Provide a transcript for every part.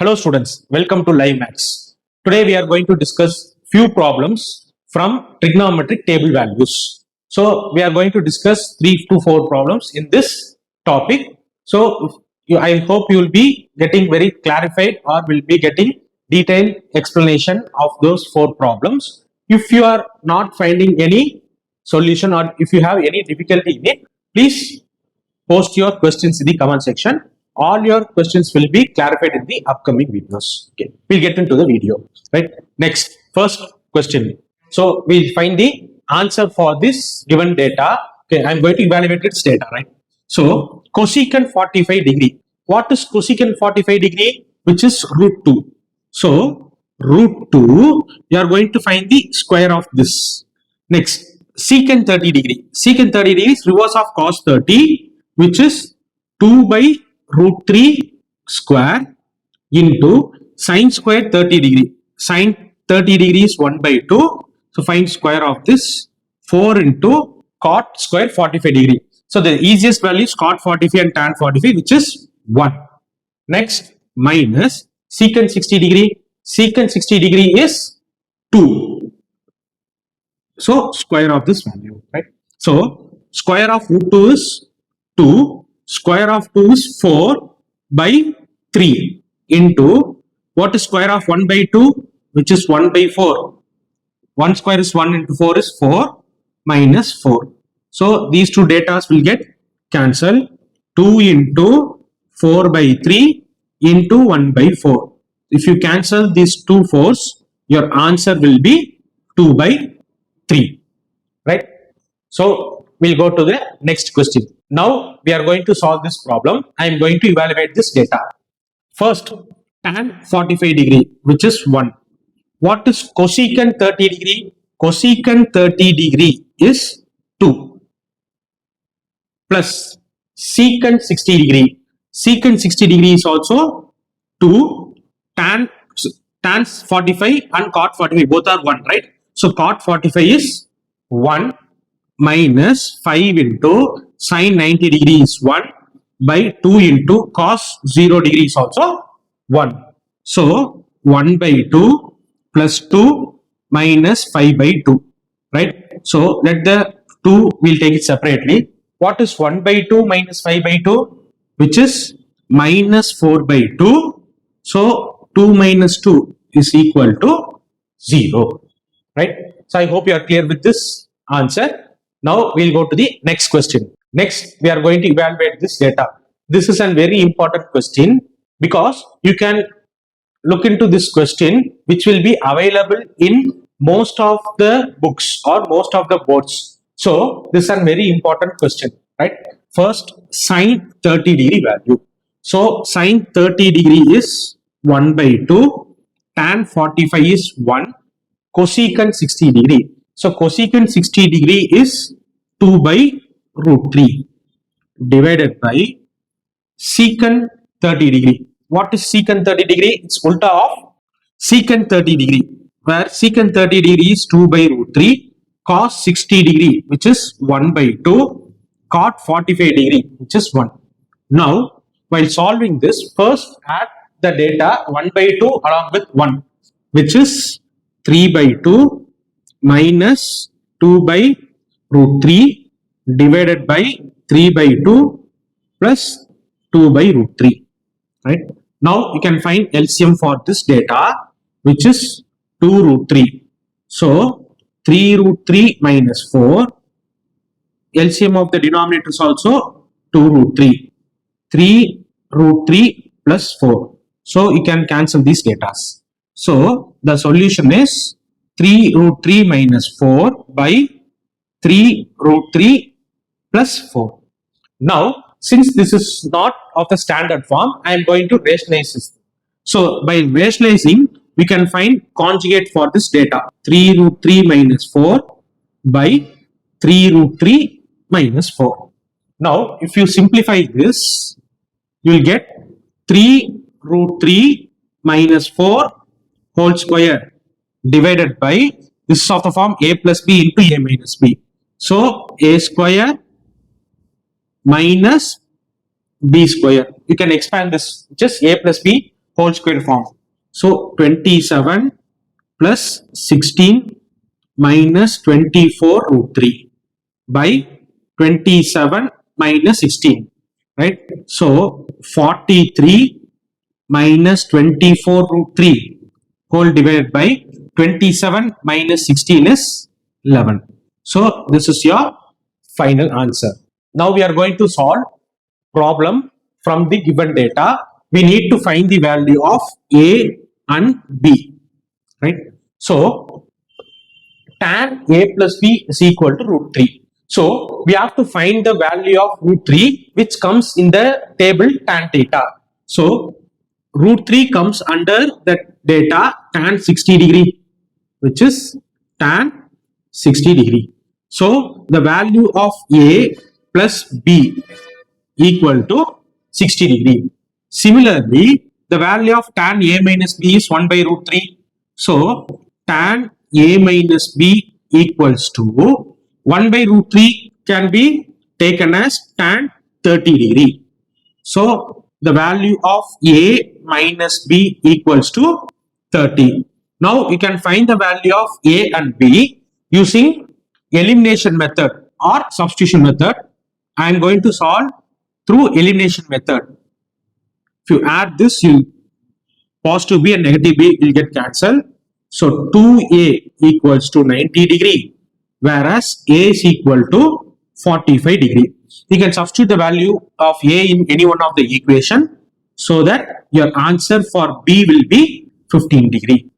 Hello students, welcome to Live Maths. Today we are going to discuss few problems from trigonometric table values. So we are going to discuss 3 to 4 problems in this topic. So I hope you will be getting very clarified or will be getting detailed explanation of those 4 problems. If you are not finding any solution or if you have any difficulty in it, please post your questions in the comment section. All your questions will be clarified in the upcoming videos. Okay, we'll get into the video. Right. Next, first question. So we'll find the answer for this given data. Okay, I'm going to evaluate its data. Right. So cosecant 45 degree. What is cosecant 45 degree? Which is root 2. So root 2. You are going to find the square of this. Next, secant 30 degree. Secant 30 degree is reverse of cos 30, which is 2 by root 3 square into sine square 30 degree. Sine 30 degree is 1 by 2. So find square of this 4 into cot square 45 degree. So the easiest value is cot 45 and tan 45, which is 1. Next, minus secant 60 degree. Secant 60 degree is 2. So square of this value, right? So square of root 2 is 2. Square of 2 is 4 by 3 into what is square of 1 by 2, which is 1 by 4. 1 square is 1 into 4 is 4 minus 4. So these two datas will get cancelled. 2 into 4 by 3 into 1 by 4. If you cancel these two 4s, your answer will be 2 by 3. Right? So we'll go to the next question. Now we are going to solve this problem. I am going to evaluate this data. First, tan 45 degree, which is 1. What is cosecant 30 degree? Cosecant 30 degree is 2 plus secant 60 degree. Secant 60 degree is also 2. Tan 45 and cot 45 both are 1, right? So cot 45 is 1 minus 5 into sine 90 degree is 1 by 2 into cos 0 degree is also 1. So 1 by 2 plus 2 minus 5 by 2. Right? So let the 2 we'll take it separately. What is 1 by 2 minus 5 by 2? Which is minus 4 by 2. So 2 minus 2 is equal to 0. Right? So I hope you are clear with this answer. Now we'll go to the next question. Next, we are going to evaluate this data. This is a very important question because you can look into this question, which will be available in most of the books or most of the boards. So this is a very important question, right? First, sine 30 degree value. So sine 30 degree is 1 by 2, tan 45 is 1, cosecant 60 degree. So cosecant 60 degree is 2 by root 3 divided by secant 30 degree. What is secant 30 degree? It's ulta of secant 30 degree, where secant 30 degree is 2 by root 3, cos 60 degree, which is 1 by 2, cot 45 degree, which is 1. Now, while solving this, first add the data 1 by 2 along with 1, which is 3 by 2 minus 2 by root 3 divided by 3 by 2 plus 2 by root 3. Right? Now you can find LCM for this data, which is 2 root 3. So 3 root 3 minus 4. LCM of the denominator is also 2 root 3. 3 root 3 plus 4. So you can cancel these data. So the solution is 3 root 3 minus 4 by 3 root 3 plus 4. Now, since this is not of the standard form, I am going to rationalize this. So, by rationalizing, we can find conjugate for this data. 3 root 3 minus 4 by 3 root 3 minus 4. Now, if you simplify this, you will get 3 root 3 minus 4 whole square divided by, this is of the form a plus b into a minus b. So a square minus b square. You can expand this, just a plus b whole square form. So 27 plus 16 minus 24 root 3 by 27 minus 16, right? So 43 minus 24 root 3 whole divided by 27 minus 16 is 11. So this is your final answer. Now we are going to solve problem from the given data. We need to find the value of A and B, right? So tan A plus B is equal to root 3. So we have to find the value of root 3 which comes in the table tan theta. So root 3 comes under the data tan 60 degree, which is tan 60 degree. So the value of A plus B equal to 60 degree. Similarly, the value of tan A minus B is 1 by root 3. So tan A minus B equals to 1 by root 3 can be taken as tan 30 degree. So the value of A minus B equals to 30. Now you can find the value of A and B using elimination method or substitution method. I am going to solve through elimination method. If you add this, you positive B and negative B will get cancelled. So 2A equals to 90 degree, whereas A is equal to 45 degree. You can substitute the value of A in any one of the equation so that your answer for B will be 15 degree.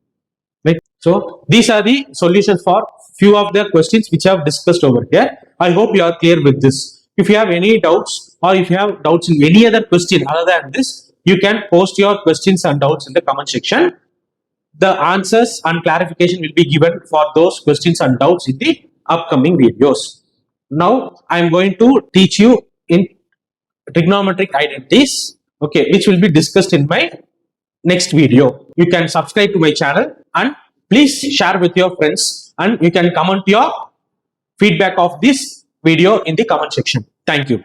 Right? So these are the solutions for few of the questions which I have discussed over here. I hope you are clear with this. If you have any doubts or if you have doubts in any other question other than this, you can post your questions and doubts in the comment section. The answers and clarification will be given for those questions and doubts in the upcoming videos. Now I am going to teach you in trigonometric identities, okay, which will be discussed in my next video. You can subscribe to my channel and please share with your friends, and you can comment your feedback of this video in the comment section. Thank you.